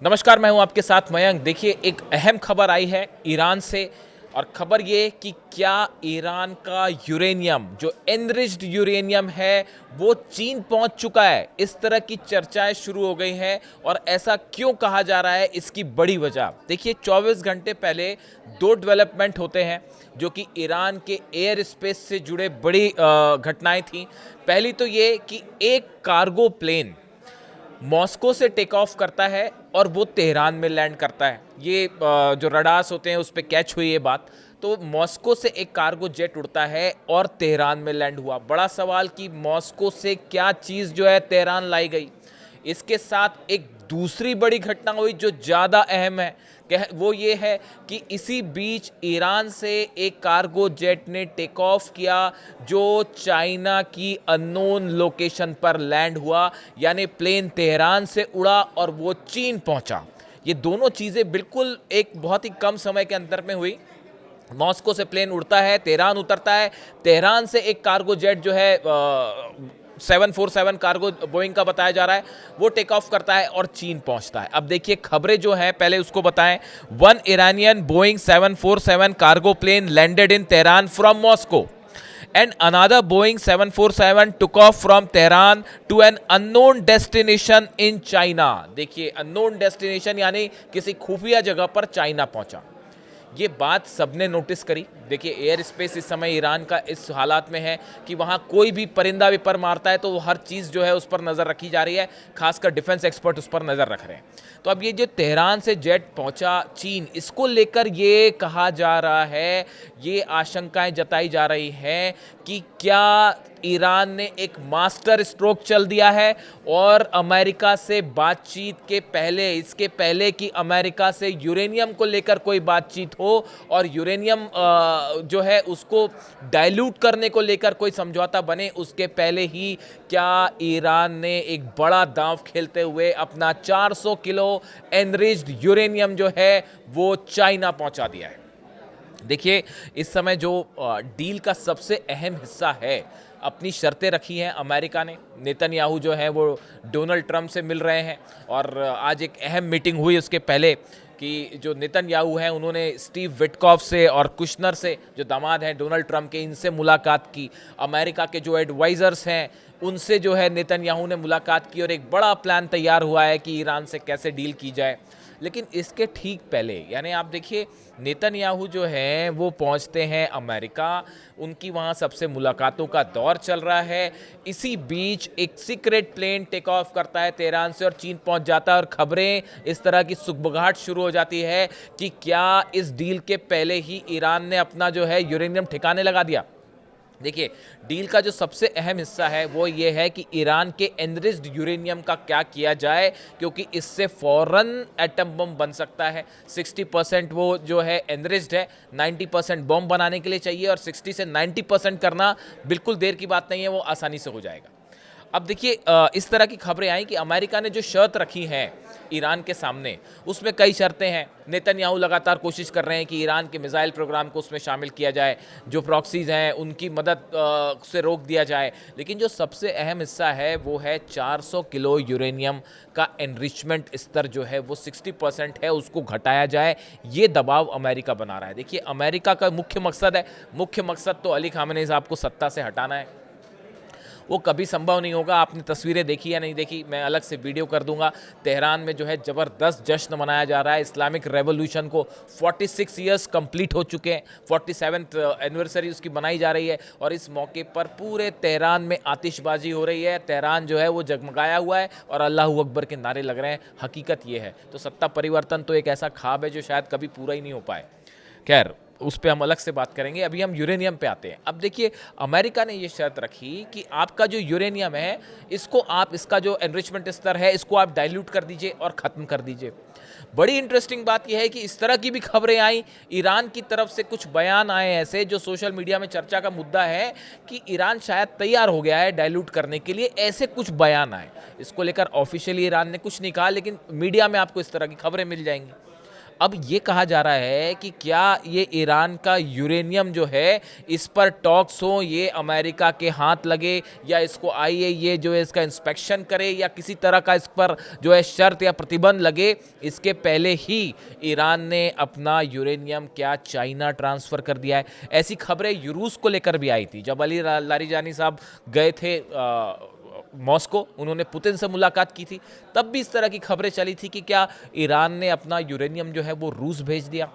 नमस्कार, मैं हूं आपके साथ मयंक। देखिए, एक अहम खबर आई है ईरान से और खबर ये कि क्या ईरान का यूरेनियम जो एनरिच्ड यूरेनियम है वो चीन पहुंच चुका है। इस तरह की चर्चाएं शुरू हो गई हैं और ऐसा क्यों कहा जा रहा है, इसकी बड़ी वजह देखिए। 24 घंटे पहले दो डेवलपमेंट होते हैं जो कि ईरान के एयर स्पेस से जुड़े बड़ी घटनाएं थी। पहली तो ये कि एक कार्गो प्लेन मॉस्को से टेक ऑफ करता है और वो तेहरान में लैंड करता है। ये जो रडार्स होते हैं उस पर कैच हुई ये बात। तो मॉस्को से एक कार्गो जेट उड़ता है और तेहरान में लैंड हुआ। बड़ा सवाल कि मॉस्को से क्या चीज़ जो है तेहरान लाई गई। इसके साथ एक दूसरी बड़ी घटना हुई जो ज़्यादा अहम है, वो ये है कि इसी बीच ईरान से एक कार्गो जेट ने टेक ऑफ किया जो चाइना की अननोन लोकेशन पर लैंड हुआ। यानी प्लेन तेहरान से उड़ा और वो चीन पहुंचा। ये दोनों चीज़ें बिल्कुल एक बहुत ही कम समय के अंतर में हुई। मॉस्को से प्लेन उड़ता है, तेहरान उतरता है, तेहरान से एक कार्गो जेट जो है 747 कार्गो बोइंग का बताया जा रहा है वो टेक ऑफ करता है और चीन पहुंचता है। अब देखिए खबरें जो हैं पहले उसको बताएं। One Iranian Boeing 747 cargo plane landed in Tehran from Moscow and another Boeing 747 took off from Tehran to an unknown destination in China। देखिए unknown destination यानी किसी खुफिया जगह पर चाइना पहुंचा। ये बात सबने नोटिस करी। देखिए एयर स्पेस इस समय ईरान का इस हालात में है कि वहाँ कोई भी परिंदा भी पर मारता है तो वो हर चीज़ जो है उस पर नज़र रखी जा रही है, खासकर डिफेंस एक्सपर्ट उस पर नज़र रख रहे हैं। तो अब ये जो तेहरान से जेट पहुँचा चीन, इसको लेकर ये कहा जा रहा है, ये आशंकाएं जताई जा रही हैं कि क्या ईरान ने एक मास्टर स्ट्रोक चल दिया है और अमेरिका से बातचीत के पहले, इसके पहले कि अमेरिका से यूरेनियम को लेकर कोई बातचीत हो और यूरेनियम जो है उसको डाइल्यूट करने को लेकर कोई समझौता बने, उसके पहले ही क्या ईरान ने एक बड़ा दांव खेलते हुए अपना 400 किलो एनरिच्ड यूरेनियम जो है वो चाइना पहुंचा दिया है। देखिए इस समय जो डील का सबसे अहम हिस्सा है, अपनी शर्तें रखी हैं अमेरिका ने। नेतन्याहू जो है वो डोनाल्ड ट्रंप से मिल रहे हैं और आज एक अहम मीटिंग हुई उसके पहले कि जो नेतन्याहू हैं उन्होंने स्टीव विटकॉफ से और कुशनर से, जो दामाद हैं डोनाल्ड ट्रंप के, इनसे मुलाकात की। अमेरिका के जो एडवाइज़र्स हैं उनसे जो है नेतन्याहू ने मुलाकात की और एक बड़ा प्लान तैयार हुआ है कि ईरान से कैसे डील की जाए। लेकिन इसके ठीक पहले यानी आप देखिए नेतन्याहू जो हैं वो पहुंचते हैं अमेरिका, उनकी वहां सबसे मुलाकातों का दौर चल रहा है। इसी बीच एक सीक्रेट प्लेन टेक ऑफ करता है तेहरान से और चीन पहुंच जाता है और खबरें इस तरह की सुगबुगाहट शुरू हो जाती है कि क्या इस डील के पहले ही ईरान ने अपना जो है यूरेनियम ठिकाने लगा दिया। देखिए डील का जो सबसे अहम हिस्सा है वो ये है कि ईरान के एनरिच्ड यूरेनियम का क्या किया जाए, क्योंकि इससे फ़ौरन एटम बम बन सकता है। 60% वो जो है एनरिच्ड है, 90% बम बनाने के लिए चाहिए और 60 से 90% करना बिल्कुल देर की बात नहीं है, वो आसानी से हो जाएगा। अब देखिए इस तरह की खबरें आई कि अमेरिका ने जो शर्त रखी है ईरान के सामने, उसमें कई शर्तें हैं। नेतन्याहू लगातार कोशिश कर रहे हैं कि ईरान के मिसाइल प्रोग्राम को उसमें शामिल किया जाए, जो प्रॉक्सीज़ हैं उनकी मदद से रोक दिया जाए। लेकिन जो सबसे अहम हिस्सा है वो है 400 किलो यूरेनियम का एनरिचमेंट स्तर जो है वो 60% है, उसको घटाया जाए। ये दबाव अमेरिका बना रहा है। देखिए अमेरिका का मुख्य मकसद तो अली खामेनी साहब को सत्ता से हटाना है। वो कभी संभव नहीं होगा। आपने तस्वीरें देखी या नहीं देखी, मैं अलग से वीडियो कर दूंगा। तेहरान में जो है ज़बरदस्त जश्न मनाया जा रहा है। इस्लामिक रेवोल्यूशन को 46 ईयर्स कंप्लीट हो चुके हैं, 47th एनिवर्सरी उसकी बनाई जा रही है और इस मौके पर पूरे तेहरान में आतिशबाजी हो रही है। तेहरान जो है वो जगमगाया हुआ है और अल्लाहू अकबर के नारे लग रहे हैं। हकीकत ये है। तो सत्ता परिवर्तन तो एक ऐसा ख्वाब है जो शायद कभी पूरा ही नहीं हो पाए। खैर उस पर हम अलग से बात करेंगे। अभी हम यूरेनियम पे आते हैं। अब देखिए अमेरिका ने ये शर्त रखी कि आपका जो यूरेनियम है इसको आप, इसका जो एनरिचमेंट स्तर है इसको आप डाइल्यूट कर दीजिए और ख़त्म कर दीजिए। बड़ी इंटरेस्टिंग बात यह है कि इस तरह की भी खबरें आई, ईरान की तरफ से कुछ बयान आए ऐसे जो सोशल मीडिया में चर्चा का मुद्दा है कि ईरान शायद तैयार हो गया है डाइल्यूट करने के लिए। ऐसे कुछ बयान आए। इसको लेकर ऑफिशियली ईरान ने कुछ नहीं कहा, लेकिन मीडिया में आपको इस तरह की खबरें मिल जाएंगी। अब ये कहा जा रहा है कि क्या ये ईरान का यूरेनियम जो है इस पर टॉक्स हो, ये अमेरिका के हाथ लगे या इसको आईएईए जो है इसका इंस्पेक्शन करे या किसी तरह का इस पर जो है शर्त या प्रतिबंध लगे, इसके पहले ही ईरान ने अपना यूरेनियम क्या चाइना ट्रांसफ़र कर दिया है। ऐसी खबरें रूस को लेकर भी आई थी जब अली लारीजानी साहब गए थे मॉस्को, उन्होंने पुतिन से मुलाकात की थी, तब भी इस तरह की खबरें चली थी कि क्या ईरान ने अपना यूरेनियम जो है वो रूस भेज दिया।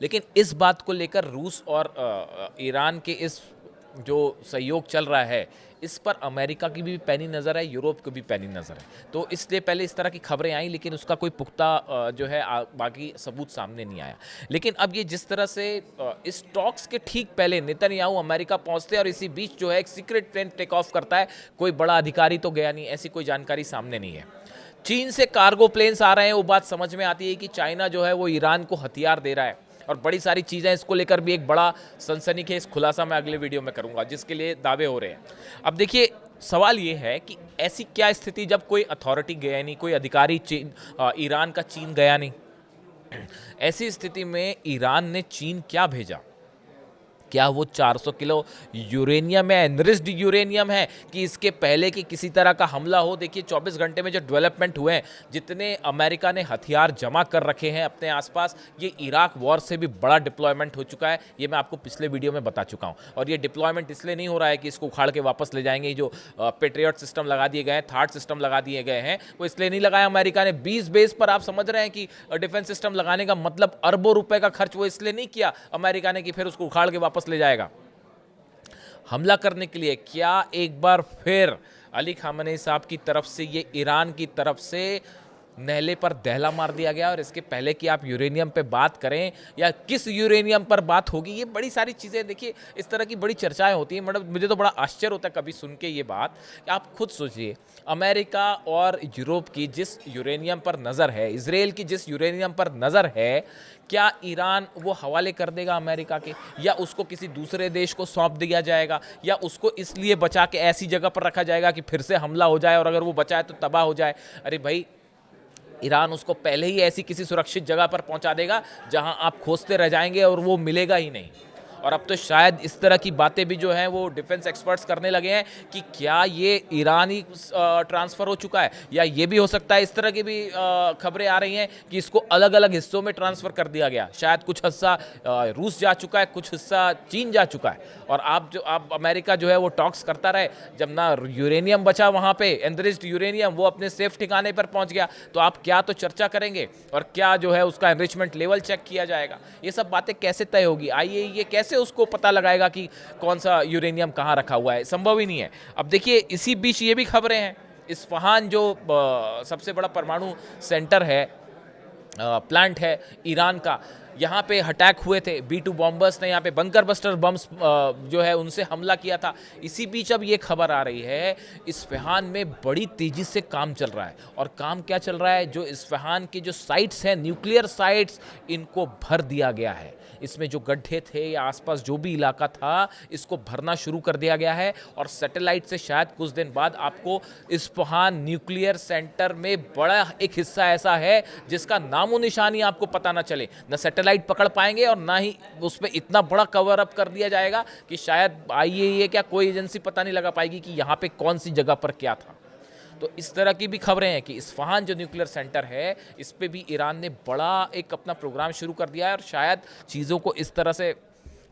लेकिन इस बात को लेकर रूस और ईरान के इस जो सहयोग चल रहा है, इस पर अमेरिका की भी पैनी नज़र है, यूरोप की भी पैनी नज़र है। तो इसलिए पहले इस तरह की खबरें आई, लेकिन उसका कोई पुख्ता जो है बाकी सबूत सामने नहीं आया। लेकिन अब ये जिस तरह से इस टॉक्स के ठीक पहले नेतन्याहू अमेरिका पहुंचते हैं और इसी बीच जो है एक सीक्रेट प्लेन टेक ऑफ करता है, कोई बड़ा अधिकारी तो गया नहीं, ऐसी कोई जानकारी सामने नहीं है। चीन से कार्गो प्लेन्स आ रहे हैं, वो बात समझ में आती है कि चाइना जो है वो ईरान को हथियार दे रहा है और बड़ी सारी चीज़ें, इसको लेकर भी एक बड़ा सनसनीखेज खुलासा मैं अगले वीडियो में करूंगा, जिसके लिए दावे हो रहे हैं। अब देखिए, सवाल ये है कि ऐसी क्या स्थिति जब कोई अथॉरिटी गया नहीं, कोई अधिकारी ईरान का चीन गया नहीं, ऐसी स्थिति में ईरान ने चीन क्या भेजा? क्या वो 400 किलो यूरेनियम है, एनरिच्ड यूरेनियम है, कि इसके पहले कि किसी तरह का हमला हो? देखिए 24 घंटे में जो डेवलपमेंट हुए हैं, जितने अमेरिका ने हथियार जमा कर रखे हैं अपने आसपास, ये इराक वॉर से भी बड़ा डिप्लॉयमेंट हो चुका है। ये मैं आपको पिछले वीडियो में बता चुका हूँ। और ये डिप्लॉयमेंट इसलिए नहीं हो रहा है कि इसको उखाड़ के वापस ले जाएंगे। जो पेट्रियट सिस्टम लगा दिए गए हैं, थार्ड सिस्टम लगा दिए गए हैं, वो इसलिए नहीं लगाया अमेरिका ने। 20 बेस पर आप समझ रहे हैं कि डिफेंस सिस्टम लगाने का मतलब अरबों रुपए का खर्च वो इसलिए नहीं किया अमेरिका ने कि फिर उसको उखाड़ के वापस ले जाएगा। हमला करने के लिए क्या एक बार फिर अली खामेनी साहब की तरफ से, ये ईरान की तरफ से नहले पर दहला मार दिया गया? और इसके पहले कि आप यूरेनियम पे बात करें या किस यूरेनियम पर बात होगी, ये बड़ी सारी चीज़ें, देखिए इस तरह की बड़ी चर्चाएं होती हैं। मतलब मुझे तो बड़ा आश्चर्य होता है कभी सुन के ये बात। आप खुद सोचिए, अमेरिका और यूरोप की जिस यूरेनियम पर नज़र है, इजराइल की जिस यूरेनियम पर नज़र है, क्या ईरान वो हवाले कर देगा अमेरिका के, या उसको किसी दूसरे देश को सौंप दिया जाएगा, या उसको इसलिए बचा के ऐसी जगह पर रखा जाएगा कि फिर से हमला हो जाए और अगर वो बचाए तो तबाह हो जाए? अरे भाई, ईरान उसको पहले ही ऐसी किसी सुरक्षित जगह पर पहुंचा देगा जहां आप खोजते रह जाएंगे और वो मिलेगा ही नहीं। और अब तो शायद इस तरह की बातें भी जो हैं वो डिफेंस एक्सपर्ट्स करने लगे हैं कि क्या ये ईरान ही ट्रांसफ़र हो चुका है, या ये भी हो सकता है, इस तरह की भी खबरें आ रही हैं कि इसको अलग अलग हिस्सों में ट्रांसफ़र कर दिया गया। शायद कुछ हिस्सा रूस जा चुका है, कुछ हिस्सा चीन जा चुका है। और आप अमेरिका जो है वो टॉक्स करता रहे, जब ना यूरेनियम बचा वहाँ पे, एनरिच्ड यूरेनियम, वो अपने सेफ ठिकाने पर पहुँच गया, तो आप क्या तो चर्चा करेंगे और क्या जो है उसका एनरिचमेंट लेवल चेक किया जाएगा? ये सब बातें कैसे तय होगी? आइए, ये कैसे उसको पता लगाएगा कि कौन सा यूरेनियम कहाँ रखा हुआ है? संभव ही नहीं है। अब देखिए, इसी बीच ये भी खबरें हैं, इस्फहान जो सबसे बड़ा परमाणु सेंटर है, प्लांट है ईरान का, यहाँ पे अटैक हुए थे। B-2 बॉम्बर्स ने यहाँ पे बंकर बस्टर बम्स जो है उनसे हमला किया था। इसी बीच अब ये खबर आ रही है, इस्फहान में बड़ी तेज़ी से काम चल रहा है। और काम क्या चल रहा है? जो इस्फहान के जो साइट्स हैं, न्यूक्लियर साइट्स, इनको भर दिया गया है। इसमें जो गड्ढे थे या आसपास जो भी इलाका था, इसको भरना शुरू कर दिया गया है। और सैटेलाइट से शायद कुछ दिन बाद आपको इस्फहान न्यूक्लियर सेंटर में बड़ा एक हिस्सा ऐसा है जिसका नामो निशानी आपको पता ना चले, न सैटेलाइट पकड़ पाएंगे और ना ही उसमें इतना बड़ा कवर अप कर दिया जाएगा कि शायद आईएईए क्या कोई एजेंसी पता नहीं लगा पाएगी कि यहाँ पे कौन सी जगह पर क्या था। तो इस तरह की भी खबरें हैं कि इस्फहान जो न्यूक्लियर सेंटर है, इस पे भी ईरान ने बड़ा एक अपना प्रोग्राम शुरू कर दिया है। और शायद चीज़ों को इस तरह से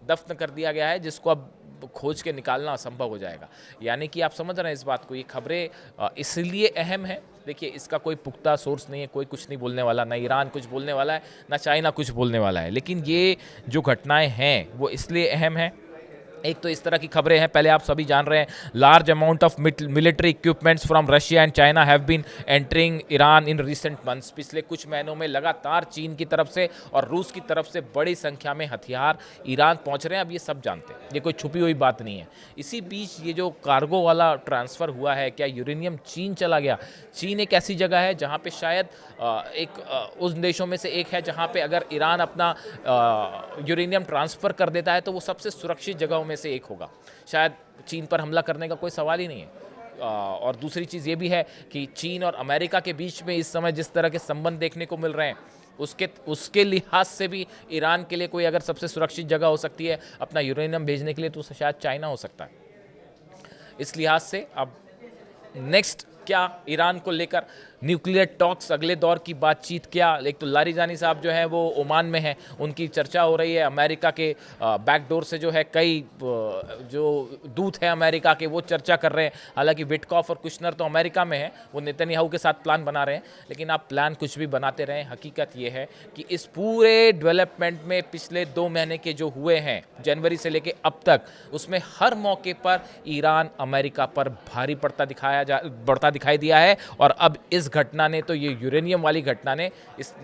दफन कर दिया गया है जिसको अब खोज के निकालना असंभव हो जाएगा। यानी कि आप समझ रहे हैं इस बात को, ये खबरें इसलिए अहम है। देखिए, इसका कोई पुख्ता सोर्स नहीं है, कोई कुछ नहीं बोलने वाला, ना ईरान कुछ बोलने वाला है, ना चाइना कुछ बोलने वाला है। लेकिन ये जो घटनाएं हैं वो इसलिए अहम है। एक तो इस तरह की खबरें हैं, पहले आप सभी जान रहे हैं, large amount of military equipments from Russia and China have been entering Iran in recent months. पिछले कुछ महीनों में लगातार चीन की तरफ से और रूस की तरफ से बड़ी संख्या में हथियार ईरान पहुंच रहे हैं। अब ये सब जानते हैं, ये कोई छुपी हुई बात नहीं है। इसी बीच ये जो कार्गो वाला ट्रांसफ़र हुआ है, क्या यूरेनियम चीन चला गया? चीन एक ऐसी जगह है जहाँ पे शायद उन देशों में से एक है जहाँ पे अगर ईरान अपना यूरेनियम ट्रांसफ़र कर देता है तो वो सबसे सुरक्षित जगहों में से एक होगा। शायद चीन पर हमला करने का कोई सवाल ही नहीं है। और दूसरी चीज़ ये भी है कि चीन और अमेरिका के बीच में इस समय जिस तरह के संबंध देखने को मिल रहे हैं, उसके लिहाज से भी ईरान के लिए कोई अगर सबसे सुरक्षित जगह हो सकती है अपना यूरेनियम भेजने के लिए, तो शायद चाइना हो सकता है। इस लिहाज से अब नेक्स्ट क्या ईरान को लेकर न्यूक्लियर टॉक्स, अगले दौर की बातचीत क्या। एक तो लारिजानी साहब जो हैं वो ओमान में हैं, उनकी चर्चा हो रही है। अमेरिका के बैकडोर से जो है कई जो दूत हैं अमेरिका के वो चर्चा कर रहे हैं। हालांकि विटकॉफ और कुशनर तो अमेरिका में हैं, वो नेतन्याहू के साथ प्लान बना रहे हैं। लेकिन आप प्लान कुछ भी बनाते रहें, हकीकत ये है कि इस पूरे डेवलपमेंट में पिछले 2 महीने के जो हुए हैं जनवरी से लेके अब तक, उसमें हर मौके पर ईरान अमेरिका पर भारी बढ़ता दिखाई दिया है। और अब इस घटना ने, तो ये यूरेनियम वाली घटना ने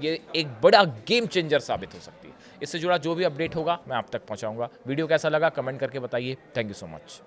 ये एक बड़ा गेम चेंजर साबित हो सकती है। इससे जुड़ा जो भी अपडेट होगा मैं आप तक पहुंचाऊंगा। वीडियो कैसा लगा कमेंट करके बताइए। Thank you so much.